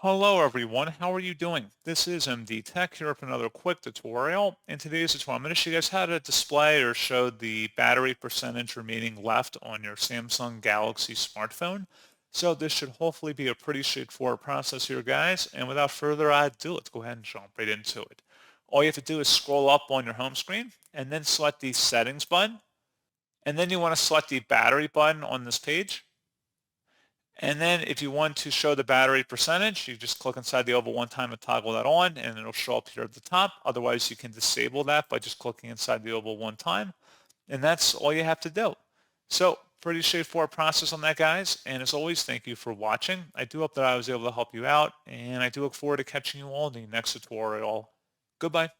Hello everyone, how are you doing? This is MD Tech here with another quick tutorial. In today's tutorial, I'm going to show you guys how to display or show the battery percentage remaining left on your Samsung Galaxy smartphone. So this should hopefully be a pretty straightforward process here, guys. And without further ado, let's go ahead and jump right into it. All you have to do is scroll up on your home screen and then select the settings button. And then you want to select the battery button on this page. And then if you want to show the battery percentage, you just click inside the oval one time and toggle that on, and it'll show up here at the top. Otherwise, you can disable that by just clicking inside the oval one time. And that's all you have to do. So pretty straightforward process on that, guys. And as always, thank you for watching. I do hope that I was able to help you out, and I do look forward to catching you all in the next tutorial. Goodbye.